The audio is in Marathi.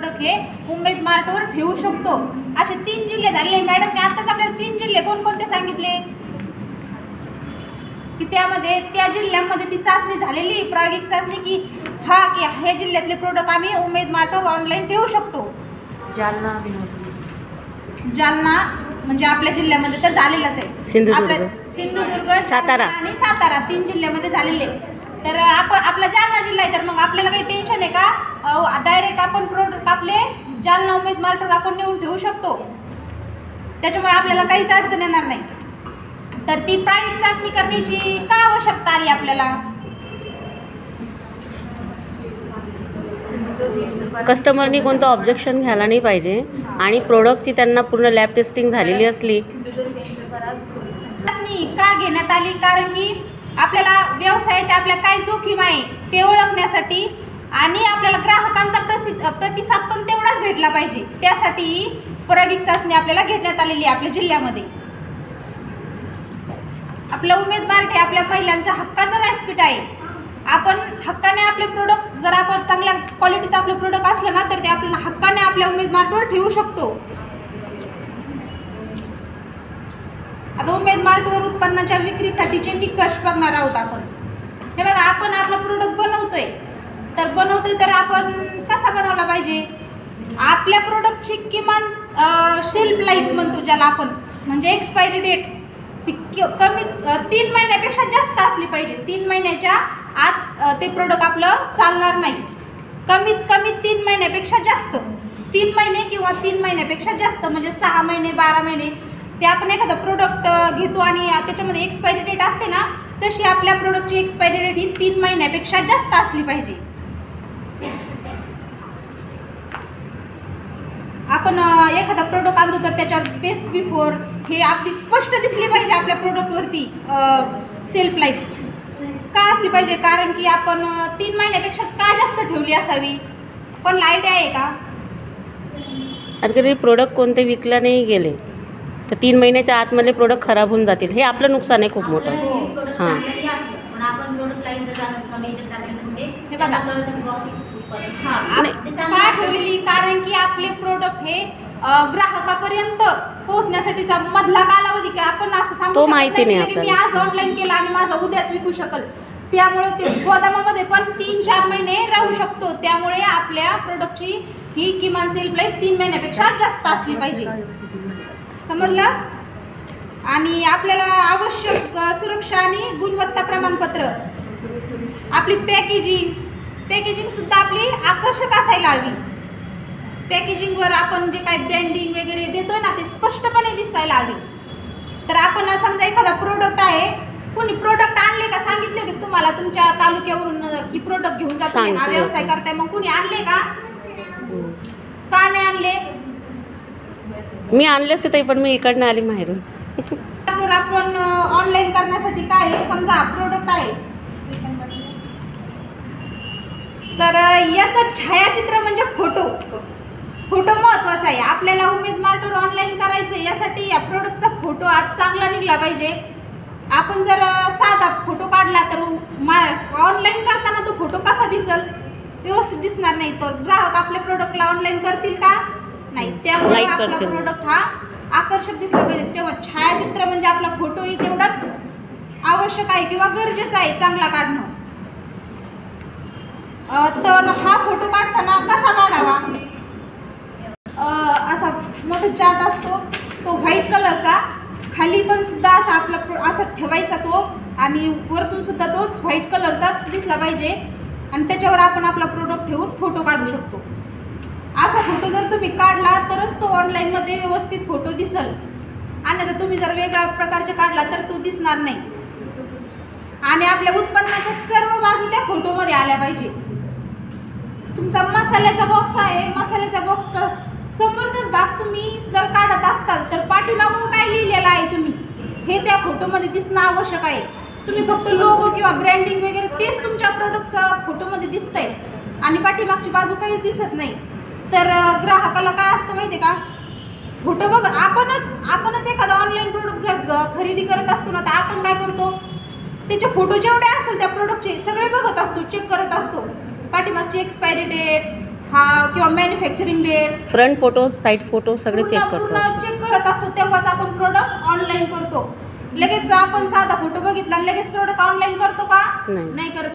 प्रोडक्ट हे उमेद मार्टवर ठेवू शकतो। असे 3 जिल्हे झाले मॅडमने आताच आपल्याला 3 जिल्हे कोणकोणते सांगितले की त्यामध्ये त्या जिल्ह्यामध्ये ती चाचणी झालेली प्रायोगिक चाचणी की ह्या जिल्ह्यातले प्रोडक्ट आम्ही उमेद मार्टवर ऑनलाईन ठेवू शकतो। जालना म्हणजे आपल्या जिल्ह्यामध्ये तर झालेलाच आहे, सिंधुदुर्ग सातारा आणि सातारा 3 जिल्ह्यामध्ये झालेले। तर आपला जालना जिल्हा आहे तर मग आपल्याला काही टेन्शन आहे का? डायरेक्ट आपण प्रोडक्ट आपले जालना उमेद मार्टवर आपण नेऊन ठेवू शकतो, त्याच्यामुळे आपल्याला काहीच अडचण येणार नाही। तर ती प्रायोगिक चाचणी करण्याची का आवश्यकता आली आपल्याला? कस्टमरनी कोणतं ऑब्जेक्शन घ्यायला नाही पाहिजे आणि प्रोडक्टची त्यांना पूर्ण लॅब टेस्टिंग झालेली असली। चाचणी का घेण्यात आली? कारण की आपल्याला व्यवसायाच्या आपल्या काय जोखीम आहे ते ओळखण्यासाठी आणि आपल्याला ग्राहकांचा प्रतिसाद पण तेवढाच भेटला पाहिजे, त्यासाठी प्रायोगिक चाचणी आपल्याला घेण्यात आलेली आहे आपल्या जिल्ह्यामध्ये। आपलं उमेद मार्ट हे आपल्या महिलांच्या हक्काचं व्यासपीठ आहे। आपण हक्काने आपले प्रोडक्ट, जर आपण चांगल्या क्वालिटीचं आपलं प्रोडक्ट असलं ना तर ते आपल्याला हक्काने आपल्या उमेद मार्टवर ठेवू शकतो। आता उमेद मार्टवर उत्पन्नाच्या विक्रीसाठीचे निकष बघणार आहोत आपण। हे बघा, आपण आपला प्रोडक्ट बनवतोय तर आपण कसा बनवला पाहिजे? आपल्या प्रोडक्टची किमान शेल्फ लाईफ म्हणतो ज्याला आपण, म्हणजे एक्सपायरी डेट ती कमी 3 महिन्यापेक्षा जास्त असली पाहिजे। 3 महिन्याच्या आत ते प्रोडक्ट आपलं चालणार नाही। कमीत कमी 3 महिन्यापेक्षा जास्त, 3 महिने किंवा 3 महिन्यापेक्षा जास्त म्हणजे 6 महिने 12 महिने ते आपण एखादा प्रोडक्ट घेतो आणि त्याच्यामध्ये एक्सपायरी डेट असते ना, तशी आपल्या प्रोडक्टची एक्सपायरी डेट ही 3 महिन्यापेक्षा जास्त असली पाहिजे। आपण एखादा प्रोडक्ट आणतो तर त्याच्यावर बेस्ट बिफोर हे आपली स्पष्ट दिसली पाहिजे आपल्या प्रोडक्टवरती। सेल्फ लाईफ का असली पाहिजे? कारण की आपण 3 महिन्यापेक्षाच का जास्त ठेवली असावी? कोणाला आयडिया आहे का? अगदी प्रोडक्ट कोणते विकला नाही गेले तर 3 महिन्याच्या आतमध्ये प्रोडक्ट खराब होऊन जातील, हे आपलं नुकसान आहे खूप मोठं। हां, हे बघा का ठेवलेली? कारण की आपले प्रोडक्ट हे ग्राहकापर्यंत पोहोचण्यासाठीचा मधला कालावधी काय आपण असं सांगू तो माहिती नाही मी आज ऑनलाईन केला आणि माझा उद्याच विकू शकल, त्यामुळे ते गोदामामध्ये पण 3-4 महिने राहू शकतो। त्यामुळे आपल्या प्रोडक्टची ही किमान सेल्फ लाईफ 3 महिन्यापेक्षा जास्त असली पाहिजे, समजलं? आणि आपल्याला आवश्यक सुरक्षा आणि गुणवत्ता प्रमाणपत्र, आपली पॅकेजिंग सुद्धा आपली आकर्षक असायला हवी। पॅकेजिंगवर आपण जे काही ब्रँडिंग वगैरे देतोय ना ते स्पष्टपणे दिसायला हवी। तर आपण समजा एखादा प्रोडक्ट आहे, कोणी प्रोडक्ट आणले का? सांगितले होते तुम्हाला तुमच्या तालुक्यावरून की प्रोडक्ट घेऊन जातो हा व्यवसाय करताय, मग कोणी आणले का नाही आणले? मी आणले असते ताई, पण मी इकडनं आली माहेरून। आपण ऑनलाईन करण्यासाठी काय आहे, समजा प्रोडक्ट आहे तर याचं छायाचित्र म्हणजे फोटो महत्त्वाचा आहे। आपल्याला उमेद मार्टवर ऑनलाईन करायचं यासाठी या प्रोडक्टचा फोटो आज चांगला निघला पाहिजे। आपण जर साधा फोटो काढला तर ऑनलाईन करताना तो फोटो कसा दिसेल? व्यवस्थित दिसणार नाही। तर ग्राहक आपल्या प्रोडक्टला ऑनलाईन करतील का? नाही। त्यामुळे आपला प्रोडक्ट हा आकर्षक दिसला पाहिजे, तेव्हा छायाचित्र म्हणजे आपला फोटोही तेवढाच आवश्यक आहे किंवा गरजेचं आहे चांगला काढणं। तर हा फोटो काढताना कसा काढावा? असा मोठा चार्ट असतो तो व्हाईट कलरचा, खाली पण सुद्धा असा आपला असं ठेवायचा तो, आणि वरतून सुद्धा तोच व्हाईट कलरचाच दिसला पाहिजे आणि त्याच्यावर आपण आपला प्रोडक्ट ठेवून फोटो काढू शकतो। असा फोटो जर तुम्ही काढला तरच तो ऑनलाईनमध्ये व्यवस्थित फोटो दिसेल, अन्यथा तुम्ही जर वेगळ्या प्रकारचे काढला तर तो दिसणार नाही। आणि आपल्या उत्पन्नाच्या सर्व बाजू त्या फोटोमध्ये आल्या पाहिजे। तुमचा मसाल्याचा बॉक्स आहे, मसाल्याच्या बॉक्सचा समोरचाच भाग तुम्ही जर काढत असताल तर पाठीमागून काय लिहिलेलं आहे तुम्ही हे त्या फोटोमध्ये दिसणं आवश्यक आहे। तुम्ही फक्त लोगो किंवा ब्रँडिंग वगैरे तेच तुमच्या प्रोडक्टचा फोटोमध्ये दिसतंय आणि पाठीमागची बाजू काही दिसत नाही, तर ग्राहकाला काय असतं माहिती आहे का? फोटो बघ, आपणच एखादा ऑनलाईन प्रोडक्ट जर खरेदी करत असतो ना तर आपण काय करतो, त्याचे फोटो जेवढे असेल त्या प्रोडक्टचे सगळे बघत असतो, चेक करत असतो। पाठीमागची एक्सपायरी डेट, हा किंवा manufacturing date, front photo, side photo सगळे चेक करतो. पूर्ण चेक करत असतो, तेव्हाच आपण प्रोडक्ट ऑनलाईन करतो. लगेच आपण साधा फोटो बघितला आणि लगेच प्रोडक्ट ऑनलाईन करतो का? नाही. नाही करत.